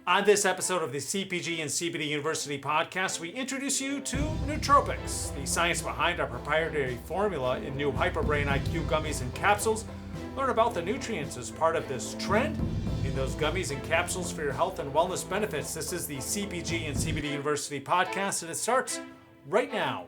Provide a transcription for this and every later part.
On this episode of the CPG and CBD University podcast, we introduce you to Nootropics, the science behind our proprietary formula in new Hyperbarine IQ gummies and capsules. Learn about the nutrients as part of this trend in those gummies and capsules for your health and wellness benefits. This is the CPG and CBD University podcast, and it starts right now.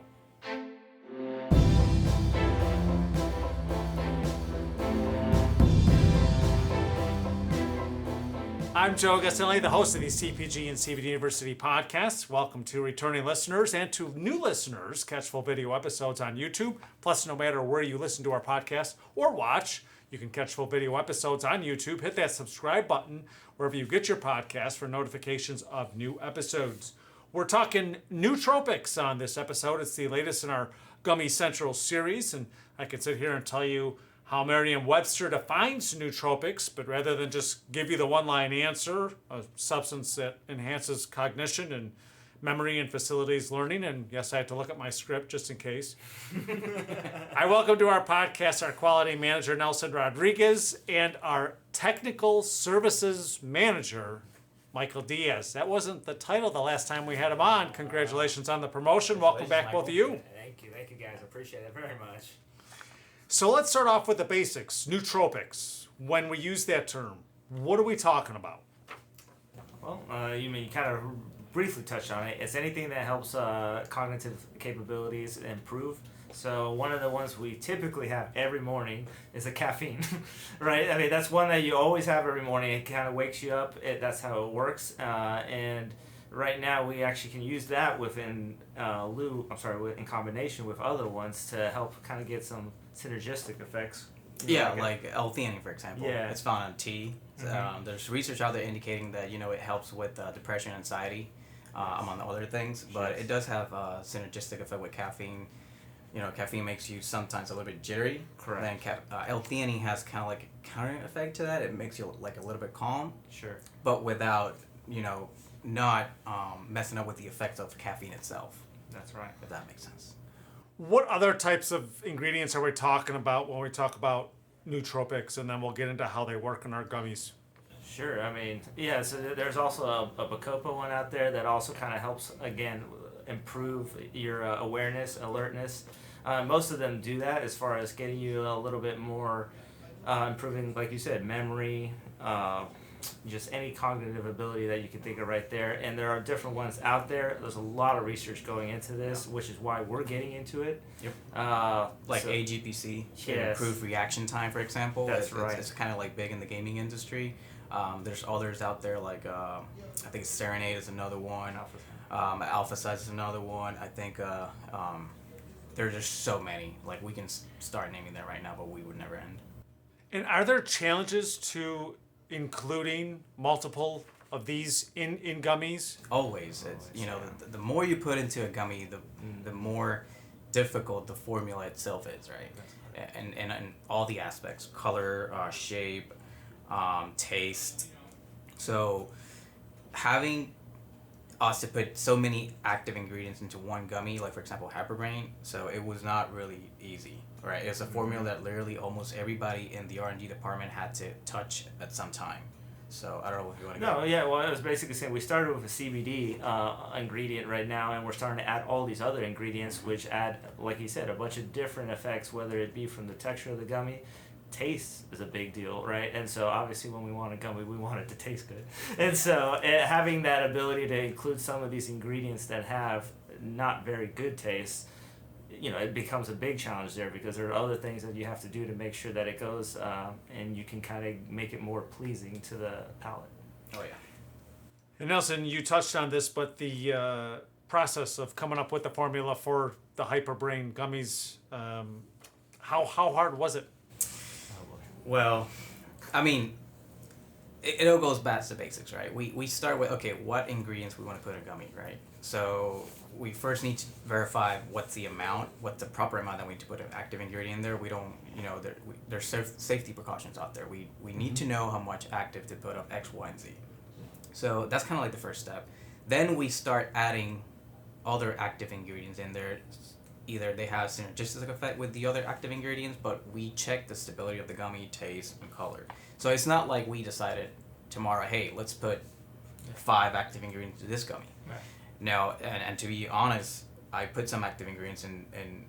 I'm Joe Gastelni, the host of the CPG and CBD University podcast. Welcome to returning listeners and to new listeners. Catch full video episodes on YouTube. Plus, no matter where you listen to our podcast or watch, you can catch full video episodes on YouTube. Hit that subscribe button wherever you get your podcast for notifications of new episodes. We're talking Nootropics on this episode. It's the latest in our Gummy Central series, and I can sit here and tell you how Merriam-Webster defines nootropics, but rather than just give you the one-line answer, a substance that enhances cognition and memory and facilities learning, and yes, I had to look at my script just in case. I welcome to our podcast our quality manager, Nelson Rodriguez, and our technical services manager, Michael Diaz. That wasn't the title the last time we had him on. Congratulations on the promotion. Welcome back, Michael. Both of you. Thank you guys. I appreciate it very much. So let's start off with the basics. Nootropics. When we use that term, what are we talking about? Well, you kind of briefly touched on it. It's anything that helps cognitive capabilities improve. So one of the ones we typically have every morning is a caffeine, right? I mean, that's one that you always have every morning. It kind of wakes you up. That's how it works. And right now, we actually can use that in combination with other ones to help kind of get some synergistic effects. Yeah, like L-Theanine, for example. Yeah. It's found in tea. Mm-hmm. There's research out there indicating that, it helps with depression, anxiety, among other things. But it does have a synergistic effect with caffeine. Caffeine makes you sometimes a little bit jittery. Correct. Then L-Theanine has kind of like a counter effect to that. It makes you like a little bit calm. Sure. But without, not messing up with the effects of caffeine itself. That's right. If that makes sense. What other types of ingredients are we talking about when we talk about nootropics, and then we'll get into how they work in our gummies? Sure. I mean, yeah, so there's also a Bacopa one out there that also kind of helps, again, improve your awareness, alertness. Most of them do that as far as getting you a little bit more, improving, like you said, memory, just any cognitive ability that you can think of right there. And there are different ones out there. There's a lot of research going into this, which is why we're getting into it. Yep. Like AGPC, yes. Improved reaction time, for example. That's right. It's kind of like big in the gaming industry. There's others out there like, I think Serenade is another one. Alpha Size is another one. I think there's just so many. Like, we can start naming them right now, but we would never end. And are there challenges to including multiple of these in gummies? Always. It's, the more you put into a gummy, the more difficult the formula itself is, right? And all the aspects, color, shape, taste. So having us to put so many active ingredients into one gummy, like for example Hyperbarine, so it was not really easy, right? It's a formula that literally almost everybody in the R&D department had to touch at some time. So I don't know if you want to go. No, yeah, well, I was basically saying we started with a CBD ingredient right now, and we're starting to add all these other ingredients, which add, like you said, a bunch of different effects, whether it be from the texture of the gummy. Taste is a big deal, right? And so obviously when we want a gummy, we want it to taste good. And so having that ability to include some of these ingredients that have not very good taste, it becomes a big challenge there, because there are other things that you have to do to make sure that it goes and you can kind of make it more pleasing to the palate. Oh, yeah. And Nelson, you touched on this, but the process of coming up with the formula for the Hyperbarine gummies, how hard was it? Well, I mean, it all goes back to basics, right? We start with, okay, what ingredients we want to put in a gummy, right? So we first need to verify what's the proper amount that we need to put an active ingredient in there. We don't, there's safety precautions out there. We need to know how much active to put of X, Y, and Z. So that's kind of like the first step. Then we start adding other active ingredients in there. Either they have synergistic effect with the other active ingredients, but we check the stability of the gummy, taste, and color. So it's not like we decided tomorrow, hey, let's put 5 active ingredients to this gummy. Right. Now, and to be honest, I put some active ingredients in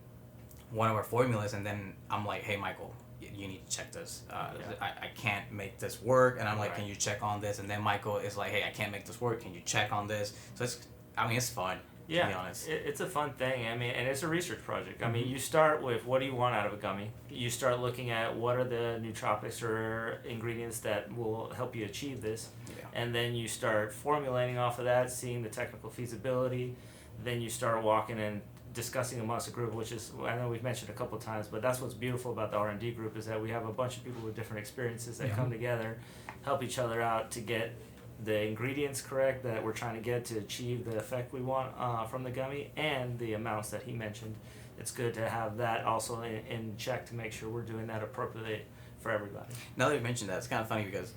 one of our formulas, and then I'm like, hey, Michael, you need to check this. I can't make this work, and I'm like, can you check on this? And then Michael is like, hey, I can't make this work. Can you check on this? So it's fun. Yeah, to be honest. It's a fun thing. I mean, and it's a research project. I mean, you start with what do you want out of a gummy? You start looking at what are the nootropics or ingredients that will help you achieve this. Yeah. And then you start formulating off of that, seeing the technical feasibility. Then you start walking and discussing amongst a group, which is, I know we've mentioned a couple of times, but that's what's beautiful about the R&D group is that we have a bunch of people with different experiences that come together, help each other out to get the ingredients correct that we're trying to get to achieve the effect we want from the gummy, and the amounts that he mentioned. It's good to have that also in check to make sure we're doing that appropriately for everybody. Now that you mentioned that, it's kind of funny because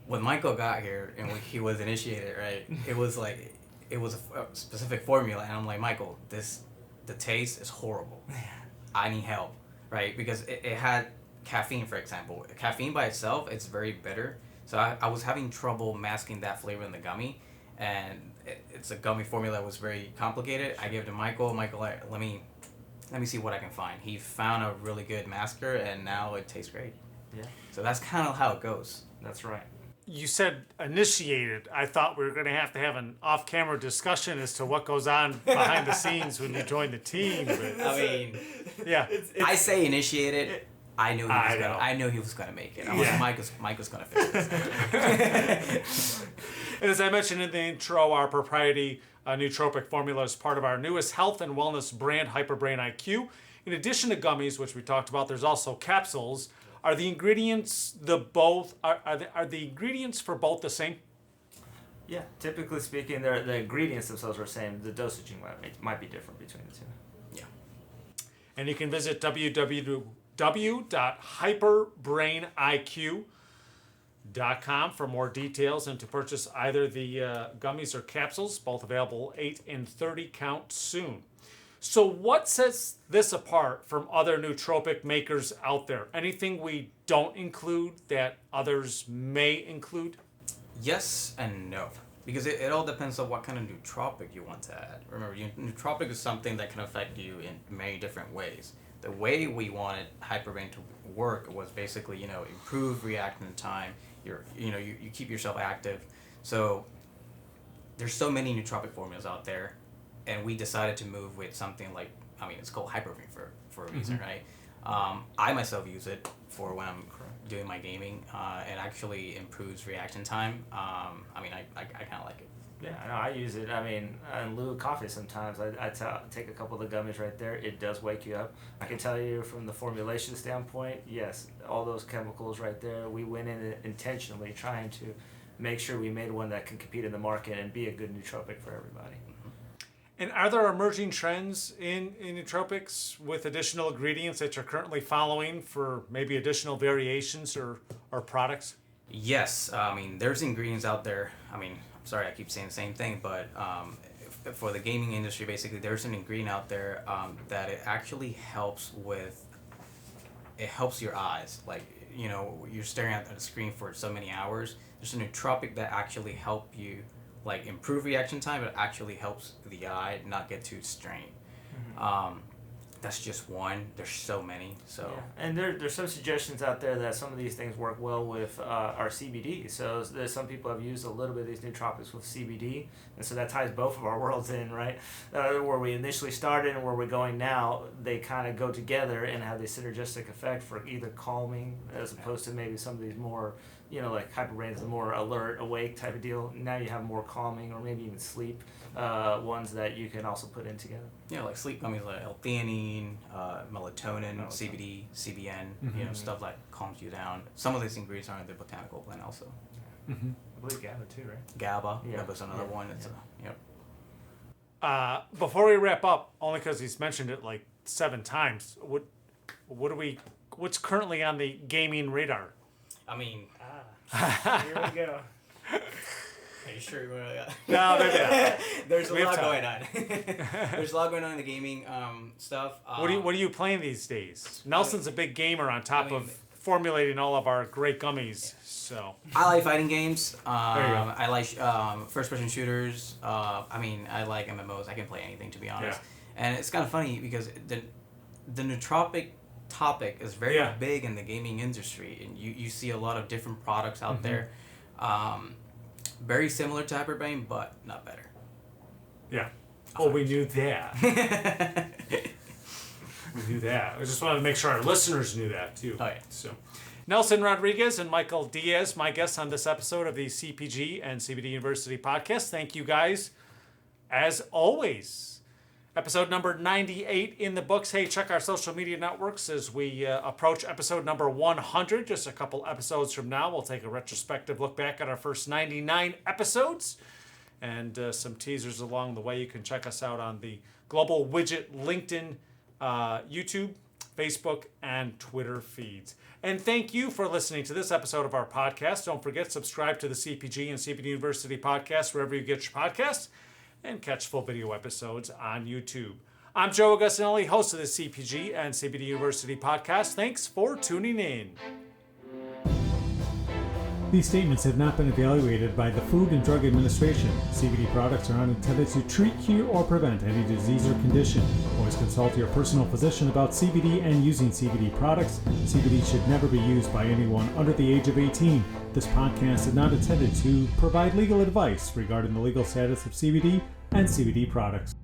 when Michael got here and when he was initiated, right, it was a specific formula, and I'm like, Michael, the taste is horrible. I need help, right? Because it had caffeine, for example. Caffeine by itself, it's very bitter. So I was having trouble masking that flavor in the gummy, and it's a gummy formula that was very complicated. I gave it to Michael. Michael, let me see what I can find. He found a really good masker, and now it tastes great. Yeah. So that's kind of how it goes. That's right. You said initiated. I thought we were going to have an off-camera discussion as to what goes on behind the scenes when you join the team. But, I mean, yeah. I say initiated. I knew he was gonna make it. I was like, Mike was gonna fix this. And as I mentioned in the intro, our proprietary nootropic formula is part of our newest health and wellness brand, Hyperbarine IQ. In addition to gummies, which we talked about, there's also capsules. Are the ingredients are the ingredients for both the same? Yeah, typically speaking, the ingredients themselves are the same. The dosaging might be different between the two. Yeah. And you can visit www.hyperbraneiq.com for more details and to purchase either the gummies or capsules, both available 8 and 30 count soon. So what sets this apart from other nootropic makers out there? Anything we don't include that others may include? Yes and no. Because it all depends on what kind of nootropic you want to add. Remember, nootropic is something that can affect you in many different ways. The way we wanted Hyperbarine to work was basically, improve reaction time. You keep yourself active. So there's so many nootropic formulas out there, and we decided to move with something like, it's called Hyperbarine for a reason, right? I myself use it for when I'm doing my gaming. It actually improves reaction time. I kind of like it. Yeah, I know. I use it. In lieu of coffee sometimes. I take a couple of the gummies right there. It does wake you up. I can tell you from the formulation standpoint, yes, all those chemicals right there, we went in intentionally trying to make sure we made one that can compete in the market and be a good nootropic for everybody. And are there emerging trends in nootropics with additional ingredients that you're currently following for maybe additional variations or products? Yes. There's ingredients out there. Sorry, I keep saying the same thing, but for the gaming industry, basically, there's an ingredient out there that it actually helps your eyes. Like, you're staring at a screen for so many hours. There's a nootropic that actually help you, improve reaction time. It actually helps the eye not get too strained. That's just one. There's so many. So yeah. And there's some suggestions out there that some of these things work well with our CBD. So there's some people have used a little bit of these nootropics with CBD, and so that ties both of our worlds in, right? Where we initially started and where we're going now, they kind of go together and have this synergistic effect for either calming as opposed to maybe some of these more, like Hyperbarine is a more alert, awake type of deal. Now you have more calming or maybe even sleep ones that you can also put in together. Yeah, like sleep gummies like L-Theanine, melatonin, CBD, CBN, stuff like calms you down. Some of these ingredients are in the botanical blend also. I believe GABA too, right? GABA, GABA's another one. It's Before we wrap up, only because he's mentioned it like 7 times, what's currently on the gaming radar? Here we go. Are you sure you want to? No, maybe not. There's a lot going on. There's a lot going on in the gaming stuff. What are you playing these days? Nelson's a big gamer on top of formulating all of our great gummies. So I like fighting games. There you go. I like first-person shooters. I like MMOs. I can play anything, to be honest. Yeah. And it's kind of funny because the nootropic topic is very big in the gaming industry, and you see a lot of different products out there. Very similar to Hyperbarine, but not better. Yeah. Oh, we knew that. We knew that. I just wanted to make sure our listeners knew that too. Oh, yeah. So, Nelson Rodriguez and Michael Diaz, my guests on this episode of the CPG and CBD University podcast. Thank you guys, as always. Episode number 98 in the books. Hey, check our social media networks as we approach episode number 100. Just a couple episodes from now, we'll take a retrospective look back at our first 99 episodes and some teasers along the way. You can check us out on the Global Widget LinkedIn, YouTube, Facebook, and Twitter feeds. And thank you for listening to this episode of our podcast. Don't forget, subscribe to the CPG and CBD University podcast wherever you get your podcasts, and catch full video episodes on YouTube. I'm Joe Augustinelli, host of the CPG and CBD University podcast. Thanks for tuning in. These statements have not been evaluated by the Food and Drug Administration. CBD products are not intended to treat, cure, or prevent any disease or condition. Always consult your personal physician about CBD and using CBD products. CBD should never be used by anyone under the age of 18. This podcast is not intended to provide legal advice regarding the legal status of CBD and CBD products.